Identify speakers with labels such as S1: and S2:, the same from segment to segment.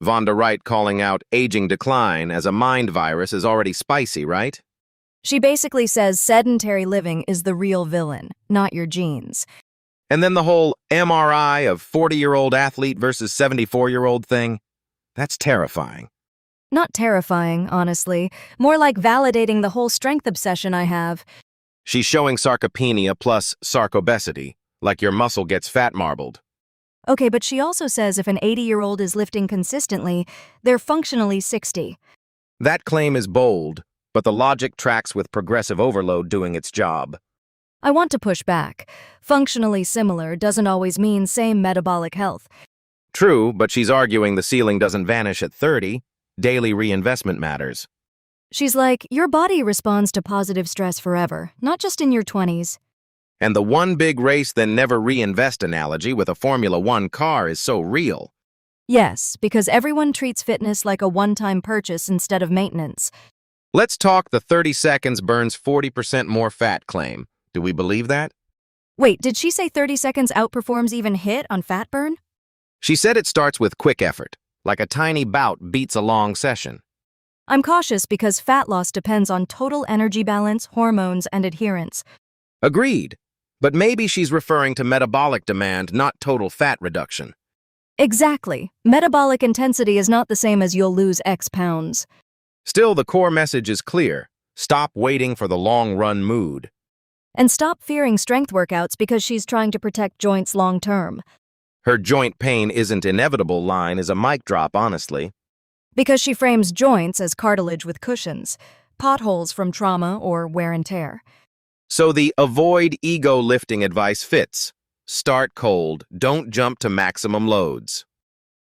S1: Vonda Wright calling out aging decline as a mind virus is already spicy, right?
S2: She basically says sedentary living is the real villain, not your genes.
S1: And then the whole MRI of 40-year-old athlete versus 74-year-old thing? That's terrifying.
S2: Not terrifying, honestly. More like validating the whole strength obsession I have.
S1: She's showing sarcopenia plus sarcobesity, like your muscle gets fat marbled.
S2: Okay, but she also says if an 80-year-old is lifting consistently, they're functionally 60.
S1: That claim is bold, but the logic tracks with progressive overload doing its job.
S2: I want to push back. Functionally similar doesn't always mean same metabolic health.
S1: True, but she's arguing the ceiling doesn't vanish at 30. Daily reinvestment matters.
S2: She's like, your body responds to positive stress forever, not just in your 20s.
S1: And the one big race then never reinvest analogy with a Formula One car is so real.
S2: Yes, because everyone treats fitness like a one-time purchase instead of maintenance.
S1: Let's talk the 30 seconds burns 40% more fat claim. Do we believe that?
S2: Wait, did she say 30 seconds outperforms even HIIT on fat burn?
S1: She said it starts with quick effort, like a tiny bout beats a long session.
S2: I'm cautious because fat loss depends on total energy balance, hormones, and adherence.
S1: Agreed. But maybe she's referring to metabolic demand, not total fat reduction.
S2: Exactly. Metabolic intensity is not the same as you'll lose X pounds.
S1: Still, the core message is clear. Stop waiting for the long-run mood.
S2: And stop fearing strength workouts because she's trying to protect joints long-term.
S1: Her joint pain isn't inevitable line is a mic drop, honestly.
S2: Because she frames joints as cartilage with cushions, potholes from trauma or wear and tear.
S1: So the avoid ego lifting advice fits. Start cold, don't jump to maximum loads.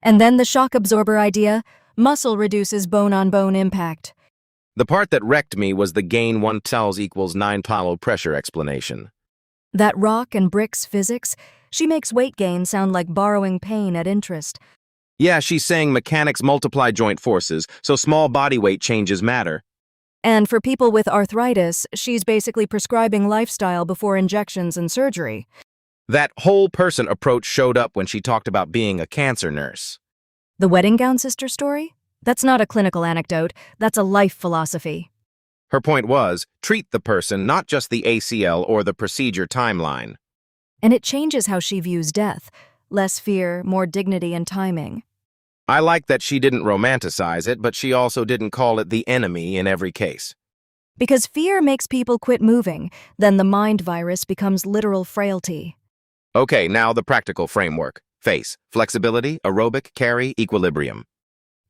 S2: And then the shock absorber idea, muscle reduces bone-on-bone impact.
S1: The part that wrecked me was the gain 1 cells equals 9 palo pressure explanation.
S2: That rock and bricks physics, she makes weight gain sound like borrowing pain at interest.
S1: Yeah, she's saying mechanics multiply joint forces, so small body weight changes matter.
S2: And for people with arthritis, she's basically prescribing lifestyle before injections and surgery.
S1: That whole person approach showed up when she talked about being a cancer nurse.
S2: The wedding gown sister story? That's not a clinical anecdote, that's a life philosophy.
S1: Her point was, treat the person, not just the ACL or the procedure timeline.
S2: And it changes how she views death. Less fear, more dignity and timing.
S1: I like that she didn't romanticize it, but she also didn't call it the enemy in every case.
S2: Because fear makes people quit moving, then the mind virus becomes literal frailty.
S1: Okay, now the practical framework. Face, flexibility, aerobic, carry, equilibrium.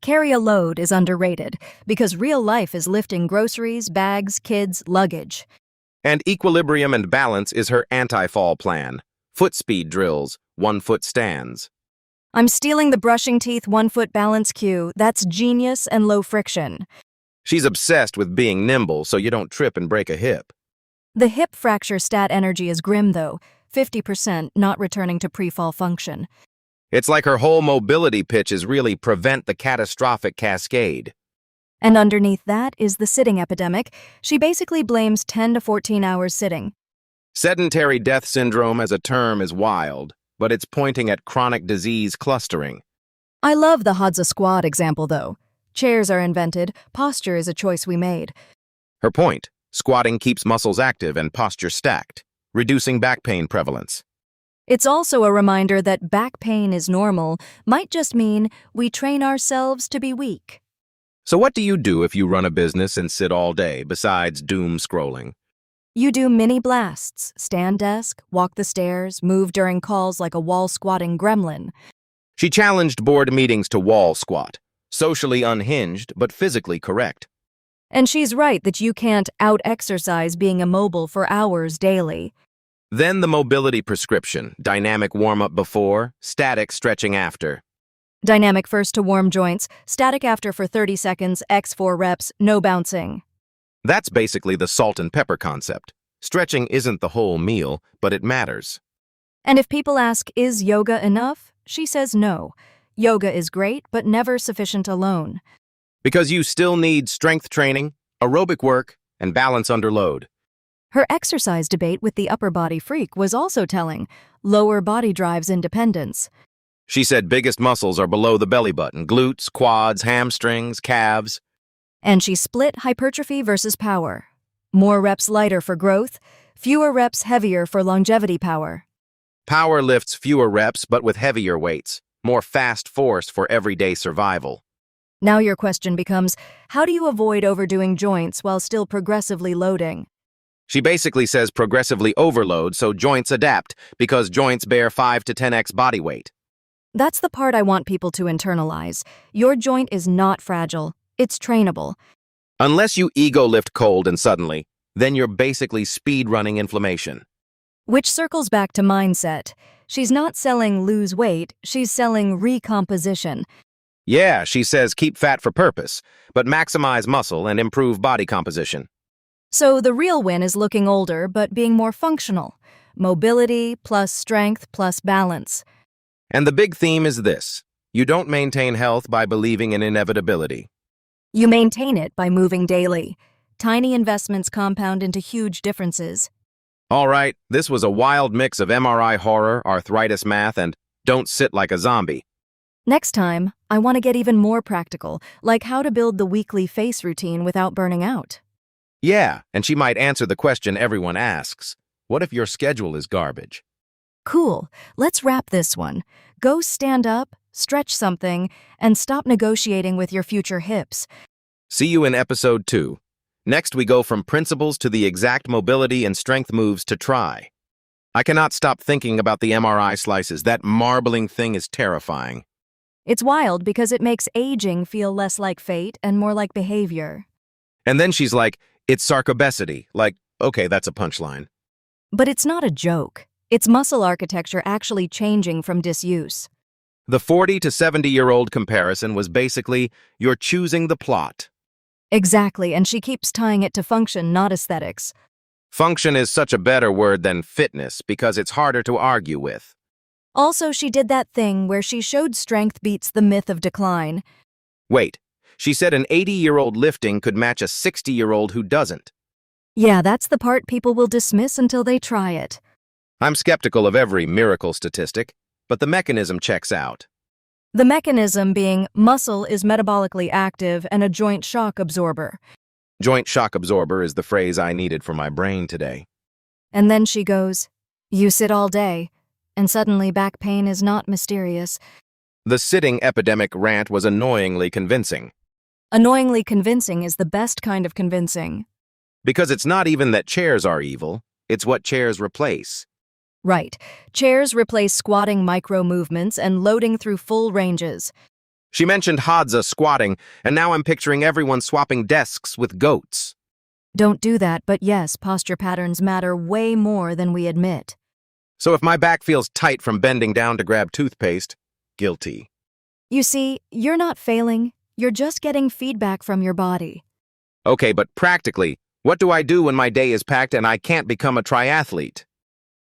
S2: Carry a load is underrated, because real life is lifting groceries, bags, kids, luggage.
S1: And equilibrium and balance is her anti-fall plan. Foot speed drills, 1-foot stands.
S2: I'm stealing the brushing teeth 1-foot balance cue. That's genius and low friction.
S1: She's obsessed with being nimble so you don't trip and break a hip.
S2: The hip fracture stat energy is grim though, 50% not returning to pre-fall function.
S1: It's like her whole mobility pitch is really prevent the catastrophic cascade.
S2: And underneath that is the sitting epidemic. She basically blames 10 to 14 hours sitting.
S1: Sedentary death syndrome as a term is wild, but it's pointing at chronic disease clustering.
S2: I love the Hadza squat example though. Chairs are invented, posture is a choice we made.
S1: Her point, squatting keeps muscles active and posture stacked, reducing back pain prevalence.
S2: It's also a reminder that back pain is normal, might just mean we train ourselves to be weak.
S1: So what do you do if you run a business and sit all day, besides doom scrolling?
S2: You do mini blasts, stand desk, walk the stairs, move during calls like a wall-squatting gremlin.
S1: She challenged board meetings to wall squat, socially unhinged but physically correct.
S2: And she's right that you can't out-exercise being immobile for hours daily.
S1: Then the mobility prescription, dynamic warm-up before, static stretching after.
S2: Dynamic first to warm joints, static after for 30 seconds, x 4 reps, no bouncing.
S1: That's basically the salt and pepper concept. Stretching isn't the whole meal, but it matters.
S2: And if people ask, is yoga enough? She says no. Yoga is great, but never sufficient alone.
S1: Because you still need strength training, aerobic work, and balance under load.
S2: Her exercise debate with the upper body freak was also telling. Lower body drives independence.
S1: She said biggest muscles are below the belly button, glutes, quads, hamstrings, calves.
S2: And she split hypertrophy versus power. More reps lighter for growth, fewer reps heavier for longevity power.
S1: Power lifts fewer reps but with heavier weights, more fast force for everyday survival.
S2: Now your question becomes, how do you avoid overdoing joints while still progressively loading?
S1: She basically says progressively overload so joints adapt because joints bear 5 to 10x body weight.
S2: That's the part I want people to internalize. Your joint is not fragile. It's trainable.
S1: Unless you ego lift cold and suddenly, then you're basically speed running inflammation.
S2: Which circles back to mindset. She's not selling lose weight, she's selling recomposition.
S1: Yeah, she says keep fat for purpose, but maximize muscle and improve body composition.
S2: So the real win is looking older but being more functional. Mobility plus strength plus balance.
S1: And the big theme is this: you don't maintain health by believing in inevitability.
S2: You maintain it by moving daily. Tiny investments compound into huge differences.
S1: All right, this was a wild mix of MRI horror, arthritis math, and don't sit like a zombie.
S2: Next time, I want to get even more practical, like how to build the weekly face routine without burning out.
S1: Yeah, and she might answer the question everyone asks: what if your schedule is garbage?
S2: Cool, let's wrap this one. Go stand up, stretch something, and stop negotiating with your future hips.
S1: See you in episode 2. Next, we go from principles to the exact mobility and strength moves to try. I cannot stop thinking about the MRI slices. That marbling thing is terrifying.
S2: It's wild because it makes aging feel less like fate and more like behavior.
S1: And then she's like, it's sarcobesity. Like, okay, that's a punchline.
S2: But it's not a joke. It's muscle architecture actually changing from disuse.
S1: The 40 to 70-year-old comparison was basically, you're choosing the plot.
S2: Exactly, and she keeps tying it to function, not aesthetics.
S1: Function is such a better word than fitness because it's harder to argue with.
S2: Also, she did that thing where she showed strength beats the myth of decline.
S1: Wait, she said an 80-year-old lifting could match a 60-year-old who doesn't.
S2: Yeah, that's the part people will dismiss until they try it.
S1: I'm skeptical of every miracle statistic, but the mechanism checks out.
S2: The mechanism being muscle is metabolically active and a joint shock absorber.
S1: Joint shock absorber is the phrase I needed for my brain today.
S2: And then she goes, you sit all day, and suddenly back pain is not mysterious.
S1: The sitting epidemic rant was annoyingly convincing.
S2: Annoyingly convincing is the best kind of convincing.
S1: Because it's not even that chairs are evil, it's what chairs replace.
S2: Right. Chairs replace squatting micro-movements and loading through full ranges.
S1: She mentioned Hadza squatting, and now I'm picturing everyone swapping desks with goats.
S2: Don't do that, but yes, posture patterns matter way more than we admit.
S1: So if my back feels tight from bending down to grab toothpaste, guilty.
S2: You see, you're not failing, you're just getting feedback from your body.
S1: Okay, but practically, what do I do when my day is packed and I can't become a triathlete?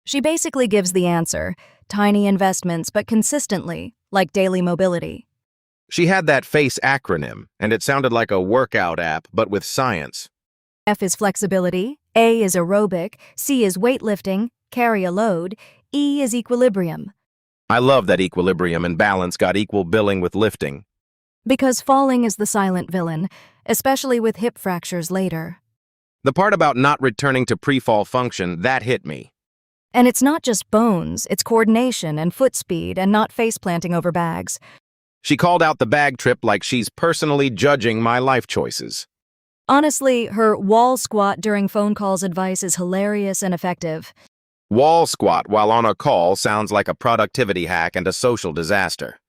S2: She basically gives the answer, tiny investments but consistently, like daily mobility.
S1: She had that FACE acronym, and it sounded like a workout app, but with science.
S2: F is flexibility, A is aerobic, C is weightlifting, carry a load, E is equilibrium.
S1: I love that equilibrium and balance got equal billing with lifting.
S2: Because falling is the silent villain, especially with hip fractures later.
S1: The part about not returning to pre-fall function, that hit me.
S2: And it's not just bones, it's coordination and foot speed and not face planting over bags.
S1: She called out the bag trip like she's personally judging my life choices.
S2: Honestly, her wall squat during phone calls advice is hilarious and effective.
S1: Wall squat while on a call sounds like a productivity hack and a social disaster.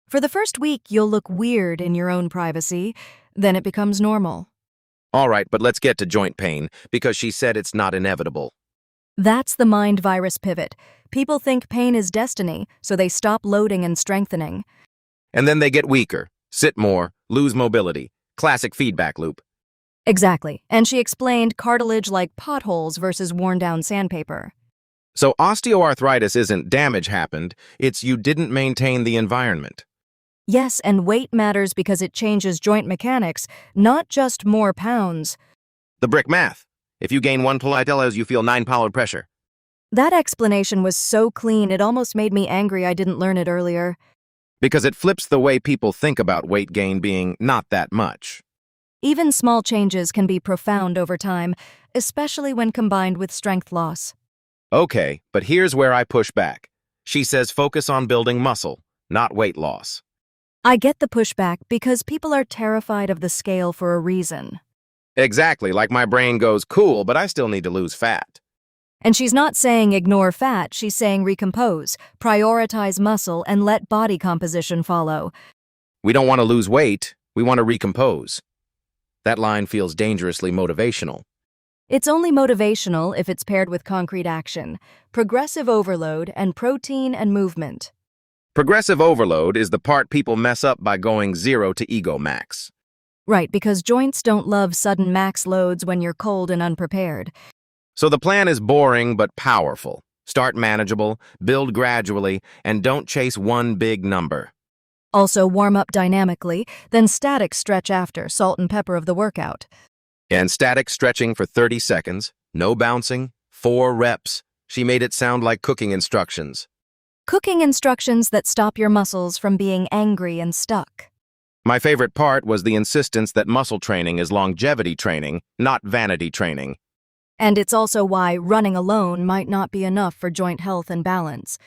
S2: For the first week, you'll look weird in your own privacy, then it becomes normal.
S1: All right, but let's get to joint pain, because she said it's not inevitable.
S2: That's the mind-virus pivot. People think pain is destiny, so they stop loading and strengthening.
S1: And then they get weaker, sit more, lose mobility. Classic feedback loop.
S2: Exactly, and she explained cartilage like potholes versus worn-down sandpaper.
S1: So osteoarthritis isn't damage happened, it's you didn't maintain the environment.
S2: Yes, and weight matters because it changes joint mechanics, not just more pounds.
S1: The brick math. If you gain 1 polytelos, you feel 9 pound pressure.
S2: That explanation was so clean it almost made me angry I didn't learn it earlier.
S1: Because it flips the way people think about weight gain being not that much.
S2: Even small changes can be profound over time, especially when combined with strength loss.
S1: Okay, but here's where I push back. She says focus on building muscle, not weight loss.
S2: I get the pushback because people are terrified of the scale for a reason.
S1: Exactly, like my brain goes, cool, but I still need to lose fat.
S2: And she's not saying ignore fat, she's saying recompose, prioritize muscle, and let body composition follow.
S1: We don't want to lose weight, we want to recompose. That line feels dangerously motivational.
S2: It's only motivational if it's paired with concrete action, progressive overload, and protein and movement.
S1: Progressive overload is the part people mess up by going 0 to ego max.
S2: Right, because joints don't love sudden max loads when you're cold and unprepared.
S1: So the plan is boring but powerful. Start manageable, build gradually, and don't chase one big number.
S2: Also warm up dynamically, then static stretch after, salt and pepper of the workout.
S1: And static stretching for 30 seconds, no bouncing, 4 reps. She made it sound like cooking instructions.
S2: Cooking instructions that stop your muscles from being angry and stuck.
S1: My favorite part was the insistence that muscle training is longevity training, not vanity training.
S2: And it's also why running alone might not be enough for joint health and balance.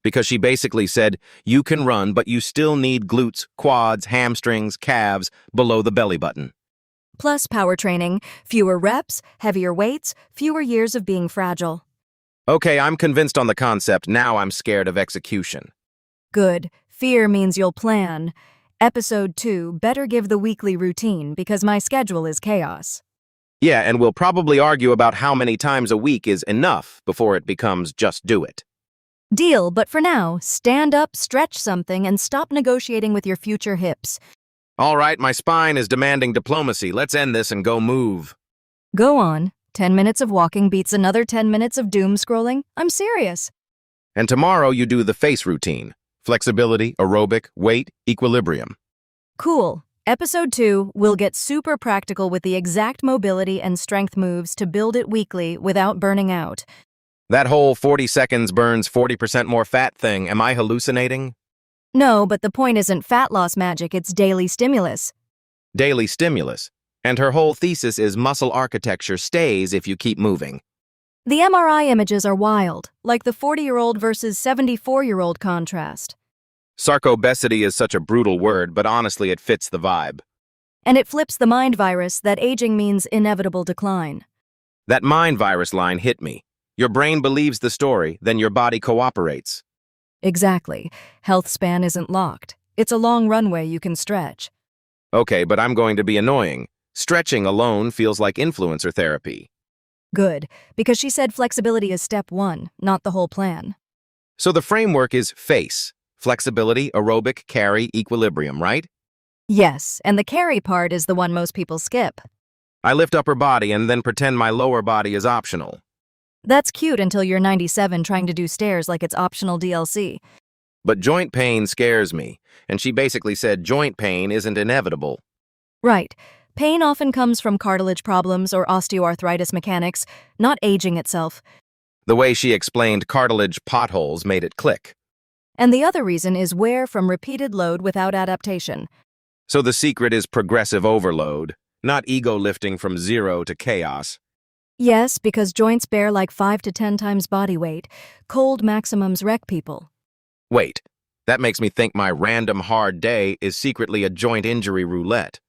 S1: Because she basically said, you can run, but you still need glutes, quads, hamstrings, calves, below the belly button.
S2: Plus power training, fewer reps, heavier weights, fewer years of being fragile.
S1: Okay, I'm convinced on the concept, now I'm scared of execution.
S2: Good. Fear means you'll plan. Episode 2, better give the weekly routine because my schedule is chaos.
S1: Yeah, and we'll probably argue about how many times a week is enough before it becomes just do it.
S2: Deal, but for now, stand up, stretch something, and stop negotiating with your future hips.
S1: All right, my spine is demanding diplomacy. Let's end this and go move.
S2: Go on. 10 minutes of walking beats another 10 minutes of doom scrolling. I'm serious.
S1: And tomorrow you do the face routine. Flexibility, aerobic, weight, equilibrium.
S2: Cool. Episode 2, we'll get super practical with the exact mobility and strength moves to build it weekly without burning out.
S1: That whole 40 seconds burns 40% more fat thing, am I hallucinating?
S2: No, but the point isn't fat loss magic, it's daily stimulus.
S1: Daily stimulus. And her whole thesis is muscle architecture stays if you keep moving.
S2: The MRI images are wild, like the 40-year-old versus 74-year-old contrast.
S1: Sarcobesity is such a brutal word, but honestly it fits the vibe.
S2: And it flips the mind virus that aging means inevitable decline.
S1: That mind virus line hit me. Your brain believes the story, then your body cooperates.
S2: Exactly. Health span isn't locked. It's a long runway you can stretch.
S1: Okay, but I'm going to be annoying. Stretching alone feels like influencer therapy.
S2: Good, because she said flexibility is step 1, not the whole plan.
S1: So the framework is FACE. Flexibility, aerobic, carry, equilibrium, right?
S2: Yes, and the carry part is the one most people skip.
S1: I lift upper body and then pretend my lower body is optional.
S2: That's cute until you're 97 trying to do stairs like it's optional DLC.
S1: But joint pain scares me, and she basically said joint pain isn't inevitable.
S2: Right. Pain often comes from cartilage problems or osteoarthritis mechanics, not aging itself.
S1: The way she explained cartilage potholes made it click.
S2: And the other reason is wear from repeated load without adaptation.
S1: So the secret is progressive overload, not ego lifting from 0 to chaos.
S2: Yes, because joints bear like 5 to 10 times body weight. Cold maximums wreck people.
S1: Wait, that makes me think my random hard day is secretly a joint injury roulette.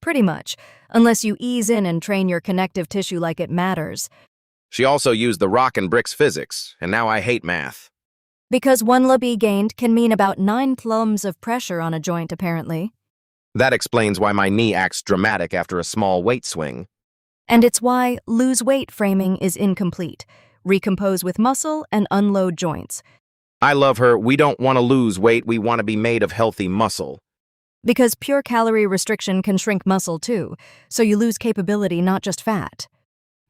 S2: Pretty much, unless you ease in and train your connective tissue like it matters.
S1: She also used the rock and bricks physics, and now I hate math.
S2: Because 1 lb gained can mean about 9 plums of pressure on a joint, apparently.
S1: That explains why my knee acts dramatic after a small weight swing.
S2: And it's why lose weight framing is incomplete. Recompose with muscle and unload joints.
S1: I love her, we don't want to lose weight, we want to be made of healthy muscle.
S2: Because pure calorie restriction can shrink muscle too, so you lose capability, not just fat.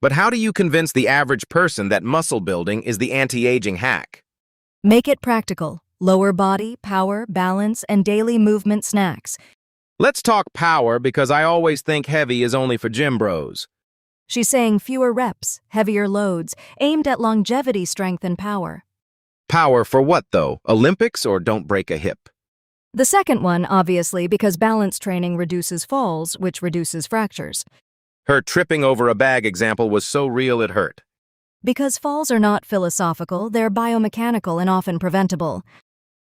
S1: But how do you convince the average person that muscle building is the anti-aging hack?
S2: Make it practical. Lower body, power, balance, and daily movement snacks.
S1: Let's talk power because I always think heavy is only for gym bros.
S2: She's saying fewer reps, heavier loads, aimed at longevity, strength, and power.
S1: Power for what though? Olympics or don't break a hip?
S2: The second one, obviously, because balance training reduces falls, which reduces fractures.
S1: Her tripping over a bag example was so real it hurt.
S2: Because falls are not philosophical, they're biomechanical and often preventable.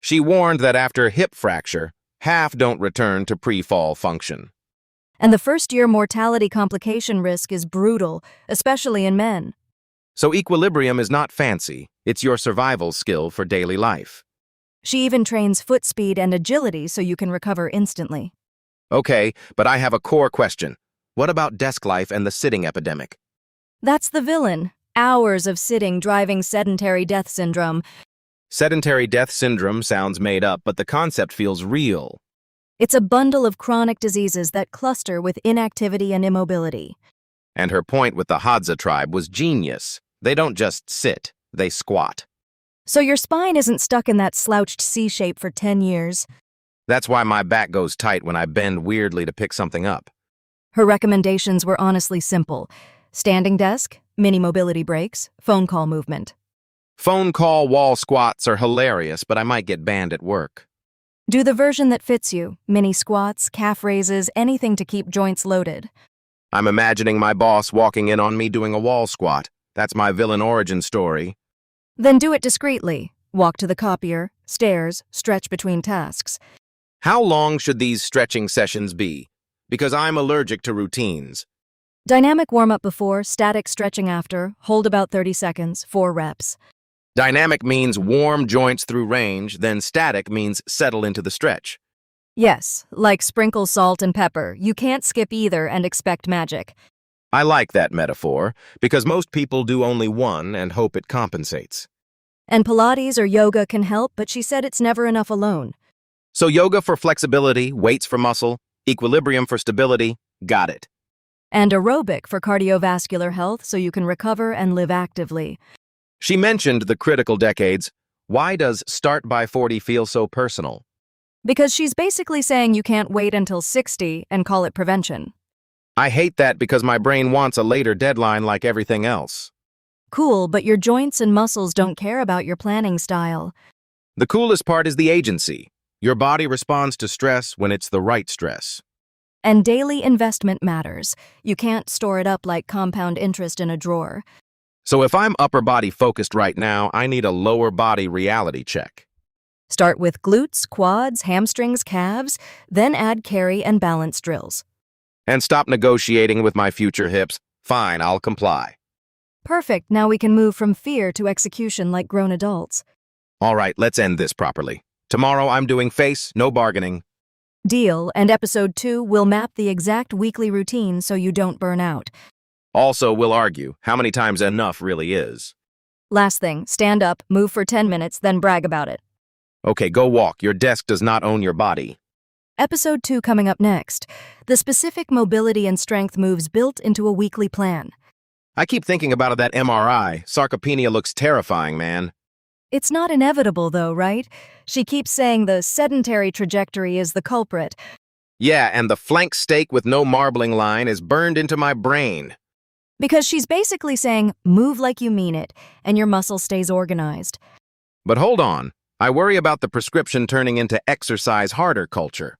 S1: She warned that after hip fracture, half don't return to pre-fall function.
S2: And the first-year mortality complication risk is brutal, especially in men.
S1: So equilibrium is not fancy, it's your survival skill for daily life.
S2: She even trains foot speed and agility so you can recover instantly.
S1: Okay, but I have a core question. What about desk life and the sitting epidemic?
S2: That's the villain. Hours of sitting driving sedentary death syndrome.
S1: Sedentary death syndrome sounds made up, but the concept feels real.
S2: It's a bundle of chronic diseases that cluster with inactivity and immobility.
S1: And her point with the Hadza tribe was genius. They don't just sit, they squat.
S2: So your spine isn't stuck in that slouched C shape for 10 years.
S1: That's why my back goes tight when I bend weirdly to pick something up.
S2: Her recommendations were honestly simple. Standing desk, mini mobility breaks, phone call movement.
S1: Phone call wall squats are hilarious, but I might get banned at work.
S2: Do the version that fits you. Mini squats, calf raises, anything to keep joints loaded.
S1: I'm imagining my boss walking in on me doing a wall squat. That's my villain origin story.
S2: Then do it discreetly. Walk to the copier, stairs, stretch between tasks.
S1: How long should these stretching sessions be? Because I'm allergic to routines.
S2: Dynamic warm-up before, static stretching after, hold about 30 seconds, 4 reps.
S1: Dynamic means warm joints through range, then static means settle into the stretch.
S2: Yes, like sprinkle salt and pepper. You can't skip either and expect magic.
S1: I like that metaphor, because most people do only one and hope it compensates.
S2: And Pilates or yoga can help, but she said it's never enough alone.
S1: So yoga for flexibility, weights for muscle, equilibrium for stability, got it.
S2: And aerobic for cardiovascular health so you can recover and live actively.
S1: She mentioned the critical decades. Why does start by 40 feel so personal?
S2: Because she's basically saying you can't wait until 60 and call it prevention.
S1: I hate that because my brain wants a later deadline like everything else.
S2: Cool, but your joints and muscles don't care about your planning style.
S1: The coolest part is the agency. Your body responds to stress when it's the right stress.
S2: And daily investment matters. You can't store it up like compound interest in a drawer.
S1: So if I'm upper body focused right now, I need a lower body reality check.
S2: Start with glutes, quads, hamstrings, calves, then add carry and balance drills.
S1: And stop negotiating with my future hips. Fine, I'll comply.
S2: Perfect, now we can move from fear to execution like grown adults.
S1: All right, let's end this properly. Tomorrow I'm doing face, no bargaining.
S2: Deal, and episode 2 will map the exact weekly routine so you don't burn out.
S1: Also, we'll argue how many times enough really is.
S2: Last thing, stand up, move for 10 minutes, then brag about it.
S1: Okay, go walk. Your desk does not own your body.
S2: Episode 2 coming up next. The specific mobility and strength moves built into a weekly plan.
S1: I keep thinking about that MRI. Sarcopenia looks terrifying, man.
S2: It's not inevitable though, right? She keeps saying the sedentary trajectory is the culprit.
S1: Yeah, and the flank steak with no marbling line is burned into my brain.
S2: Because she's basically saying, move like you mean it, and your muscle stays organized.
S1: But hold on. I worry about the prescription turning into exercise harder culture.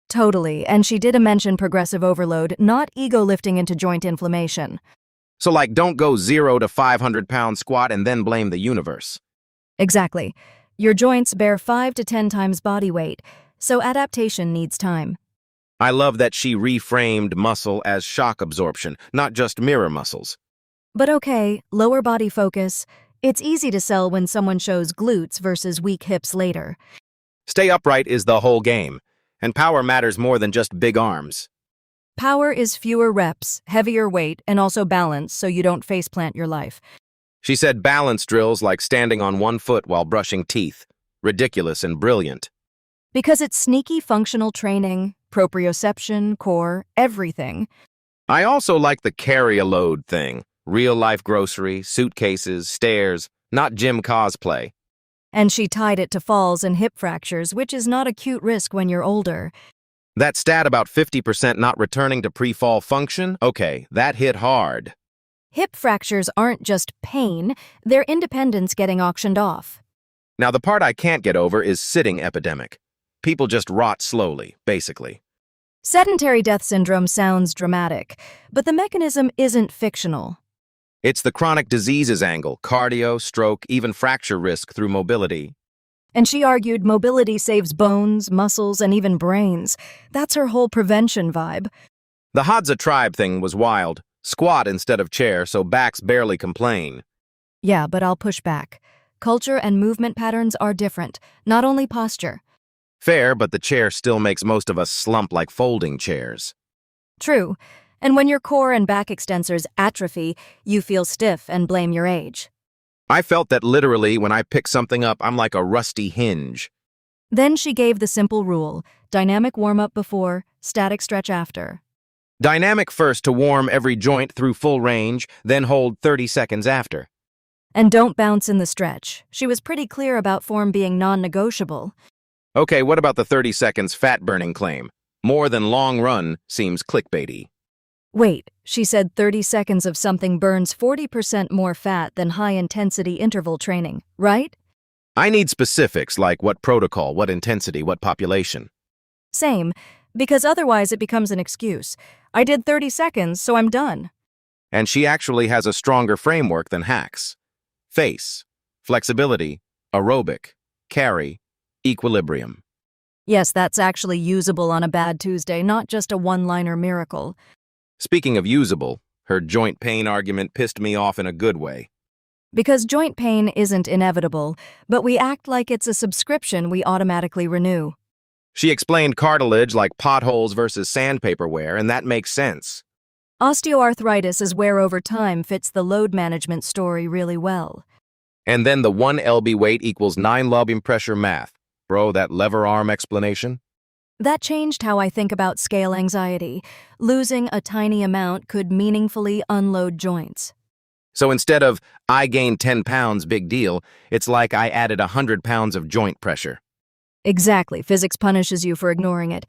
S2: Totally, and she did mention progressive overload, not ego lifting into joint inflammation.
S1: So like, don't go 0 to 500-pound squat and then blame the universe.
S2: Exactly. Your joints bear 5 to 10 times body weight, so adaptation needs time.
S1: I love that she reframed muscle as shock absorption, not just mirror muscles.
S2: But okay, lower body focus. It's easy to sell when someone shows glutes versus weak hips later.
S1: Stay upright is the whole game, and power matters more than just big arms.
S2: Power is fewer reps, heavier weight, and also balance so you don't faceplant your life.
S1: She said balance drills like standing on one foot while brushing teeth. Ridiculous and brilliant.
S2: Because it's sneaky functional training, proprioception, core, everything.
S1: I also like the carry a load thing. Real-life grocery, suitcases, stairs, not gym cosplay.
S2: And she tied it to falls and hip fractures, which is not a cute risk when you're older.
S1: That stat about 50% not returning to pre-fall function? Okay, that hit hard.
S2: Hip fractures aren't just pain, they're independence getting auctioned off.
S1: Now the part I can't get over is sitting epidemic. People just rot slowly, basically.
S2: Sedentary death syndrome sounds dramatic, but the mechanism isn't fictional.
S1: It's the chronic diseases angle, cardio, stroke, even fracture risk through mobility.
S2: And she argued mobility saves bones, muscles, and even brains. That's her whole prevention vibe.
S1: The Hadza tribe thing was wild. Squat instead of chair, so backs barely complain.
S2: Yeah, but I'll push back. Culture and movement patterns are different, not only posture.
S1: Fair, but the chair still makes most of us slump like folding chairs.
S2: True. And when your core and back extensors atrophy, you feel stiff and blame your age.
S1: I felt that literally when I pick something up, I'm like a rusty hinge.
S2: Then she gave the simple rule: dynamic warm-up before, static stretch after.
S1: Dynamic first to warm every joint through full range, then hold 30 seconds after.
S2: And don't bounce in the stretch. She was pretty clear about form being non-negotiable.
S1: Okay, what about the 30 seconds fat-burning claim? More than long run seems clickbaity.
S2: Wait, she said 30 seconds of something burns 40% more fat than high-intensity interval training, right?
S1: I need specifics like what protocol, what intensity, what population.
S2: Same, because otherwise it becomes an excuse. I did 30 seconds, so I'm done.
S1: And she actually has a stronger framework than hacks. Face, flexibility, aerobic, carry, equilibrium.
S2: Yes, that's actually usable on a bad Tuesday, not just a one-liner miracle.
S1: Speaking of usable, her joint pain argument pissed me off in a good way.
S2: Because joint pain isn't inevitable, but we act like it's a subscription we automatically renew.
S1: She explained cartilage like potholes versus sandpaper wear, and that makes sense.
S2: Osteoarthritis is where over time fits the load management story really well.
S1: And then the 1 lb weight equals 9 lb pressure math. Bro, that lever arm explanation?
S2: That changed how I think about scale anxiety. Losing a tiny amount could meaningfully unload joints.
S1: So instead of, I gained 10 pounds, big deal, it's like I added 100 pounds of joint pressure.
S2: Exactly. Physics punishes you for ignoring it.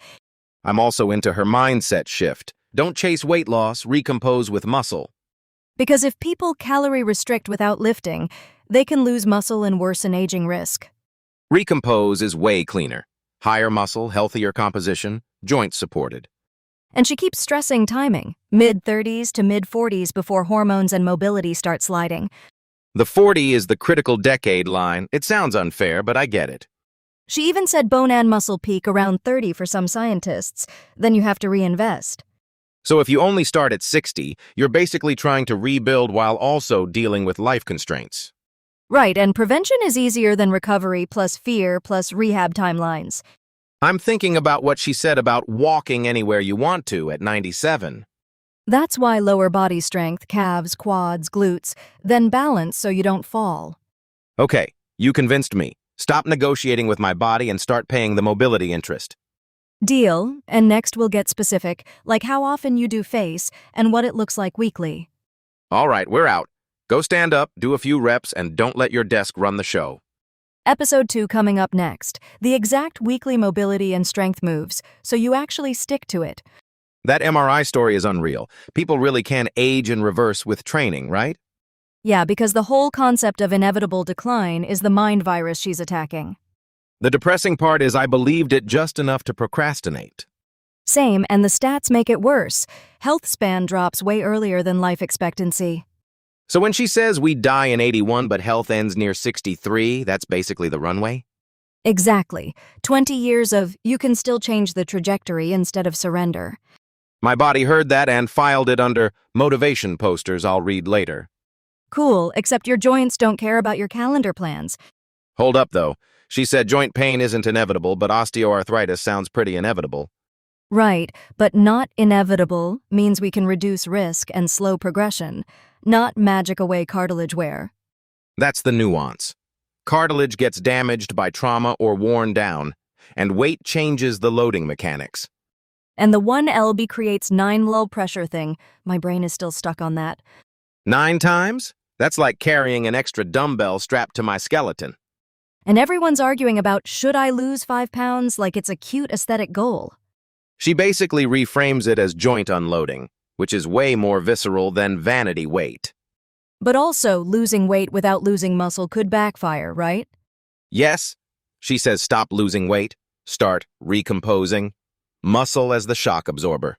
S1: I'm also into her mindset shift. Don't chase weight loss, recompose with muscle.
S2: Because if people calorie restrict without lifting, they can lose muscle and worsen aging risk.
S1: Recompose is way cleaner. Higher muscle, healthier composition, joints supported.
S2: And she keeps stressing timing, mid-30s to mid-40s before hormones and mobility start sliding.
S1: The 40 is the critical decade line. It sounds unfair, but I get it.
S2: She even said bone and muscle peak around 30 for some scientists. Then you have to reinvest.
S1: So if you only start at 60, you're basically trying to rebuild while also dealing with life constraints.
S2: Right, and prevention is easier than recovery plus fear plus rehab timelines.
S1: I'm thinking about what she said about walking anywhere you want to at 97.
S2: That's why lower body strength, calves, quads, glutes, then balance so you don't fall.
S1: Okay, you convinced me. Stop negotiating with my body and start paying the mobility interest.
S2: Deal, and next we'll get specific, like how often you do face and what it looks like weekly.
S1: All right, we're out. Go stand up, do a few reps, and don't let your desk run the show.
S2: Episode 2 coming up next. The exact weekly mobility and strength moves, so you actually stick to it.
S1: That MRI story is unreal. People really can age in reverse with training, right?
S2: Yeah, because the whole concept of inevitable decline is the mind virus she's attacking.
S1: The depressing part is I believed it just enough to procrastinate.
S2: Same, and the stats make it worse. Health span drops way earlier than life expectancy.
S1: So when she says we die in 81 but health ends near 63, that's basically the runway?
S2: Exactly. 20 years of you can still change the trajectory instead of surrender.
S1: My body heard that and filed it under motivation posters I'll read later.
S2: Cool, except your joints don't care about your calendar plans.
S1: Hold up, though. She said joint pain isn't inevitable, but osteoarthritis sounds pretty inevitable.
S2: Right, but not inevitable means we can reduce risk and slow progression, not magic away cartilage wear.
S1: That's the nuance. Cartilage gets damaged by trauma or worn down, and weight changes the loading mechanics.
S2: And the 1 lb creates 9 low pressure thing. My brain is still stuck on that.
S1: 9 times? That's like carrying an extra dumbbell strapped to my skeleton.
S2: And everyone's arguing about should I lose 5 pounds like it's a cute aesthetic goal.
S1: She basically reframes it as joint unloading, which is way more visceral than vanity weight.
S2: But also, losing weight without losing muscle could backfire, right?
S1: Yes, she says stop losing weight. Start recomposing. Muscle as the shock absorber.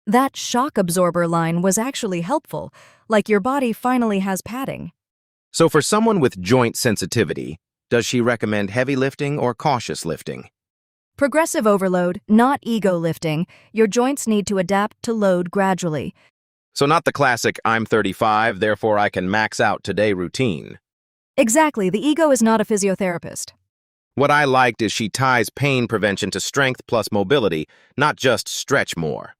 S2: That shock absorber line was actually helpful, like your body finally has padding.
S1: So for someone with joint sensitivity, does she recommend heavy lifting or cautious lifting?
S2: Progressive overload, not ego lifting. Your joints need to adapt to load gradually.
S1: So not the classic, I'm 35, therefore I can max out today routine.
S2: Exactly, the ego is not a physiotherapist.
S1: What I liked is she ties pain prevention to strength plus mobility, not just stretch more.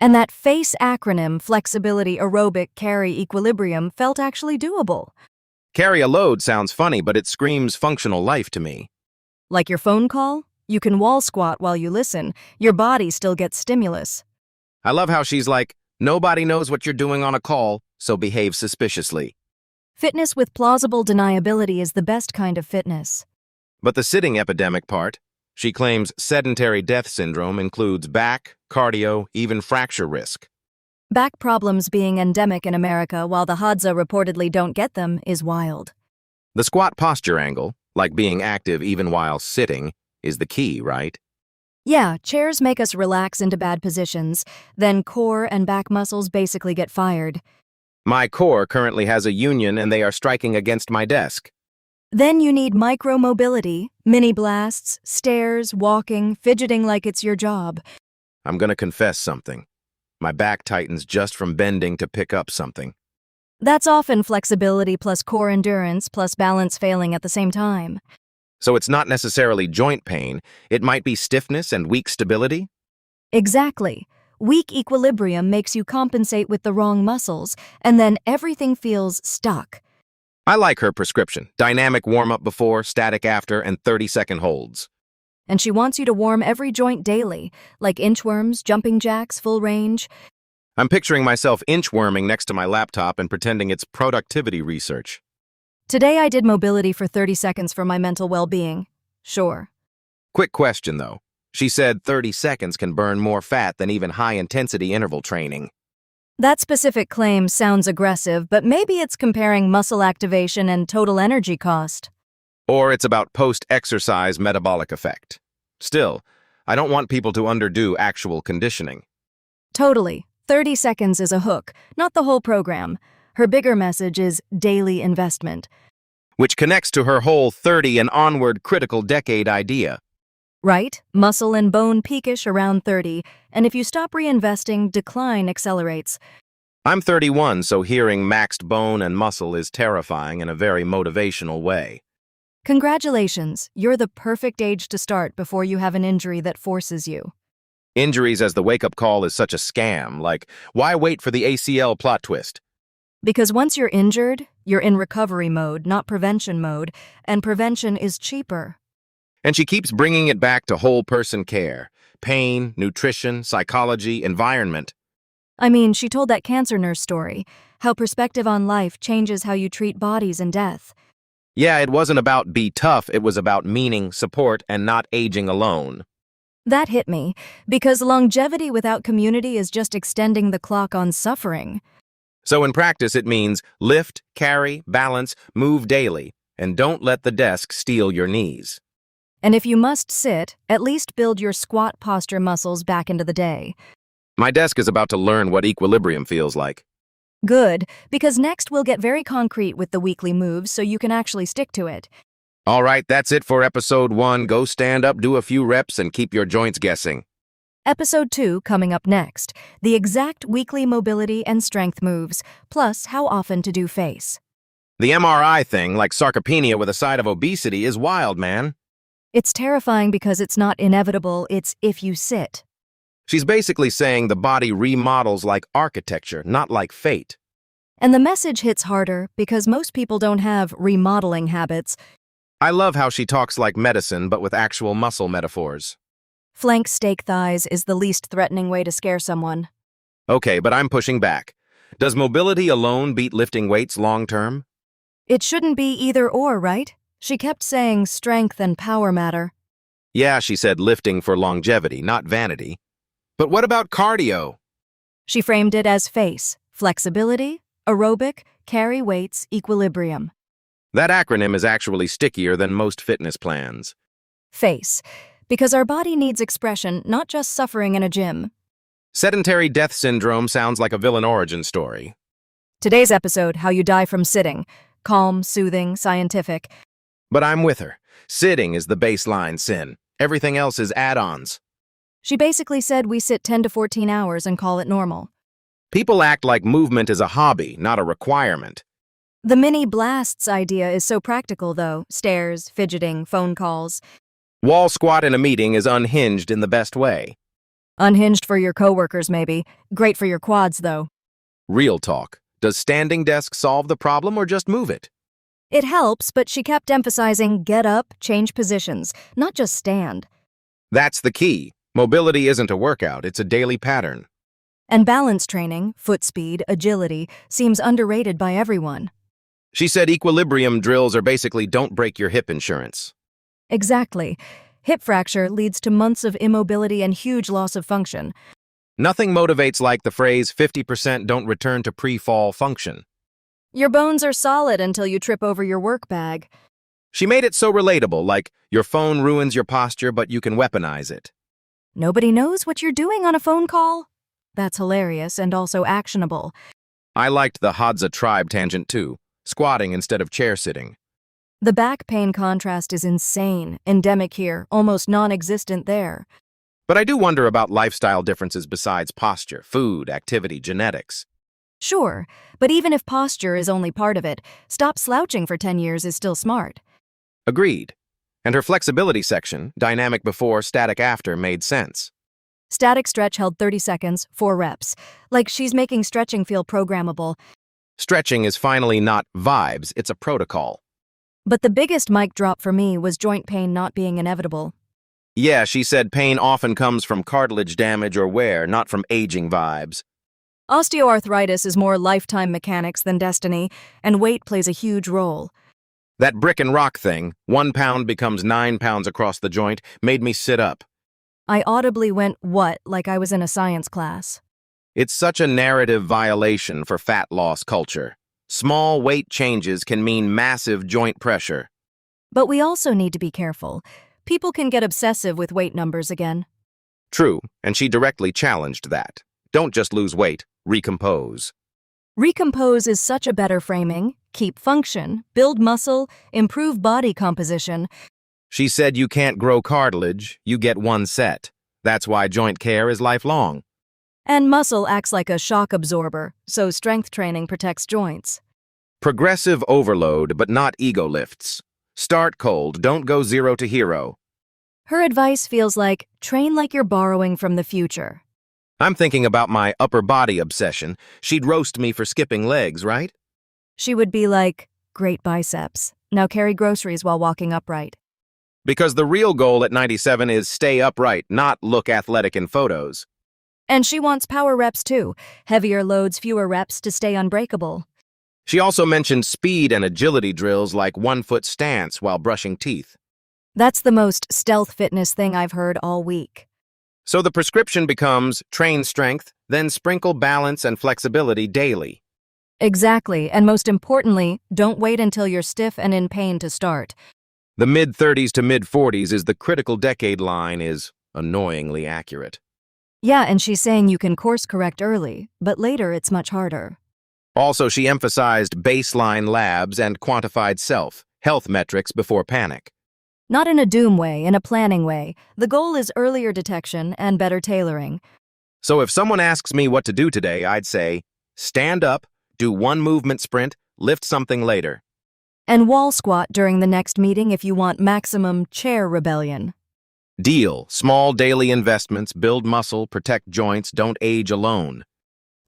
S2: And that FACE acronym, flexibility, aerobic, carry, equilibrium, felt actually doable.
S1: Carry a load sounds funny, but it screams functional life to me.
S2: Like your phone call? You can wall squat while you listen. Your body still gets stimulus.
S1: I love how she's like, nobody knows what you're doing on a call, so behave suspiciously.
S2: Fitness with plausible deniability is the best kind of fitness.
S1: But the sitting epidemic part, she claims sedentary death syndrome includes back, cardio, even fracture risk.
S2: Back problems being endemic in America while the Hadza reportedly don't get them is wild.
S1: The squat posture angle, like being active even while sitting, is the key, right?
S2: Yeah, chairs make us relax into bad positions, then core and back muscles basically get fired.
S1: My core currently has a union and they are striking against my desk.
S2: Then you need micro-mobility, mini blasts, stairs, walking, fidgeting like it's your job.
S1: I'm gonna confess something. My back tightens just from bending to pick up something.
S2: That's often flexibility plus core endurance plus balance failing at the same time.
S1: So it's not necessarily joint pain, it might be stiffness and weak stability?
S2: Exactly. Weak equilibrium makes you compensate with the wrong muscles, and then everything feels stuck.
S1: I like her prescription. Dynamic warm-up before, static after, and 30-second holds.
S2: And she wants you to warm every joint daily, like inchworms, jumping jacks, full range.
S1: I'm picturing myself inchworming next to my laptop and pretending it's productivity research.
S2: Today I did mobility for 30 seconds for my mental well-being. Sure.
S1: Quick question, though. She said 30 seconds can burn more fat than even high-intensity interval training.
S2: That specific claim sounds aggressive, but maybe it's comparing muscle activation and total energy cost.
S1: Or it's about post-exercise metabolic effect. Still, I don't want people to underdo actual conditioning.
S2: Totally. 30 seconds is a hook, not the whole program. Her bigger message is daily investment.
S1: Which connects to her whole 30 and onward critical decade idea.
S2: Right? Muscle and bone peakish around 30, and if you stop reinvesting, decline accelerates.
S1: I'm 31, so hearing maxed bone and muscle is terrifying in a very motivational way.
S2: Congratulations, you're the perfect age to start before you have an injury that forces you.
S1: Injuries as the wake-up call is such a scam, like, why wait for the ACL plot twist?
S2: Because once you're injured, you're in recovery mode, not prevention mode, and prevention is cheaper.
S1: And she keeps bringing it back to whole-person care. Pain, nutrition, psychology, environment.
S2: I mean, she told that cancer nurse story, how perspective on life changes how you treat bodies and death.
S1: Yeah, it wasn't about be tough, it was about meaning, support, and not aging alone.
S2: That hit me, because longevity without community is just extending the clock on suffering.
S1: So in practice, it means lift, carry, balance, move daily, and don't let the desk steal your knees.
S2: And if you must sit, at least build your squat posture muscles back into the day.
S1: My desk is about to learn what equilibrium feels like.
S2: Good, because next we'll get very concrete with the weekly moves so you can actually stick to it.
S1: All right, that's it for episode 1. Go stand up, do a few reps, and keep your joints guessing.
S2: Episode 2 coming up next, the exact weekly mobility and strength moves, plus how often to do face.
S1: The MRI thing, like sarcopenia with a side of obesity, is wild, man.
S2: It's terrifying because it's not inevitable, it's if you sit.
S1: She's basically saying the body remodels like architecture, not like fate.
S2: And the message hits harder because most people don't have remodeling habits.
S1: I love how she talks like medicine, but with actual muscle metaphors.
S2: Flank steak thighs is the least threatening way to scare someone.
S1: Okay, but I'm pushing back. Does mobility alone beat lifting weights long term?
S2: It shouldn't be either or, right? She kept saying strength and power matter.
S1: Yeah, she said lifting for longevity, not vanity. But what about cardio?
S2: She framed it as FACE, flexibility, aerobic, carry weights, equilibrium.
S1: That acronym is actually stickier than most fitness plans.
S2: FACE. Because our body needs expression, not just suffering in a gym.
S1: Sedentary death syndrome sounds like a villain origin story.
S2: Today's episode, how you die from sitting. Calm, soothing, scientific.
S1: But I'm with her. Sitting is the baseline sin. Everything else is add-ons.
S2: She basically said we sit 10 to 14 hours and call it normal.
S1: People act like movement is a hobby, not a requirement.
S2: The mini blasts idea is so practical, though. Stairs, fidgeting, phone calls.
S1: Wall squat in a meeting is unhinged in the best way.
S2: Unhinged for your coworkers, maybe. Great for your quads, though.
S1: Real talk. Does standing desk solve the problem or just move it?
S2: It helps, but she kept emphasizing get up, change positions, not just stand.
S1: That's the key. Mobility isn't a workout, it's a daily pattern.
S2: And balance training, foot speed, agility, seems underrated by everyone.
S1: She said equilibrium drills are basically don't break your hip insurance.
S2: Exactly. Hip fracture leads to months of immobility and huge loss of function.
S1: Nothing motivates like the phrase 50% don't return to pre-fall function.
S2: Your bones are solid until you trip over your work bag.
S1: She made it so relatable, like your phone ruins your posture, but you can weaponize it.
S2: Nobody knows what you're doing on a phone call? That's hilarious and also actionable.
S1: I liked the Hadza tribe tangent too, squatting instead of chair sitting.
S2: The back pain contrast is insane, endemic here, almost non-existent there.
S1: But I do wonder about lifestyle differences besides posture, food, activity, genetics.
S2: Sure, but even if posture is only part of it, stop slouching for 10 years is still smart.
S1: Agreed. And her flexibility section, dynamic before, static after, made sense.
S2: Static stretch held 30 seconds, 4 reps. Like she's making stretching feel programmable.
S1: Stretching is finally not vibes, it's a protocol.
S2: But the biggest mic drop for me was joint pain not being inevitable.
S1: Yeah, she said pain often comes from cartilage damage or wear, not from aging vibes.
S2: Osteoarthritis is more lifetime mechanics than destiny, and weight plays a huge role.
S1: That brick and rock thing, 1 pound becomes 9 pounds across the joint, made me sit up.
S2: I audibly went, what, like I was in a science class.
S1: It's such a narrative violation for fat loss culture. Small weight changes can mean massive joint pressure.
S2: But we also need to be careful. People can get obsessive with weight numbers again.
S1: True, and she directly challenged that. Don't just lose weight, recompose.
S2: Recompose is such a better framing. Keep function, build muscle, improve body composition.
S1: She said you can't grow cartilage, you get one set. That's why joint care is lifelong.
S2: And muscle acts like a shock absorber, so strength training protects joints.
S1: Progressive overload, but not ego lifts. Start cold, don't go 0 to hero.
S2: Her advice feels like, train like you're borrowing from the future.
S1: I'm thinking about my upper body obsession. She'd roast me for skipping legs, right?
S2: She would be like, great biceps. Now carry groceries while walking upright.
S1: Because the real goal at 97 is stay upright, not look athletic in photos.
S2: And she wants power reps too. Heavier loads, fewer reps to stay unbreakable.
S1: She also mentioned speed and agility drills like 1-foot stance while brushing teeth.
S2: That's the most stealth fitness thing I've heard all week.
S1: So the prescription becomes train strength, then sprinkle balance and flexibility daily.
S2: Exactly, and most importantly, don't wait until you're stiff and in pain to start.
S1: The mid-30s to mid-40s is the critical decade line is annoyingly accurate.
S2: Yeah, and she's saying you can course correct early, but later it's much harder.
S1: Also, she emphasized baseline labs and quantified health metrics before panic.
S2: Not in a doom way, in a planning way. The goal is earlier detection and better tailoring.
S1: So if someone asks me what to do today, I'd say, stand up, do 1 movement sprint, lift something later.
S2: And wall squat during the next meeting if you want maximum chair rebellion.
S1: Deal. Small daily investments, build muscle, protect joints, don't age alone.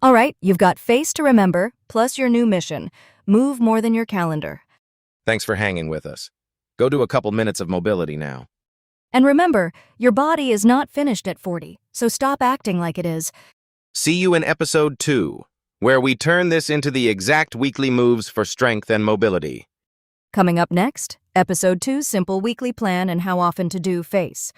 S2: All right, you've got face to remember, plus your new mission. Move more than your calendar.
S1: Thanks for hanging with us. Go do a couple minutes of mobility now.
S2: And remember, your body is not finished at 40, so stop acting like it is.
S1: See you in episode 2, where we turn this into the exact weekly moves for strength and mobility.
S2: Coming up next, episode 2, simple weekly plan and how often to do face.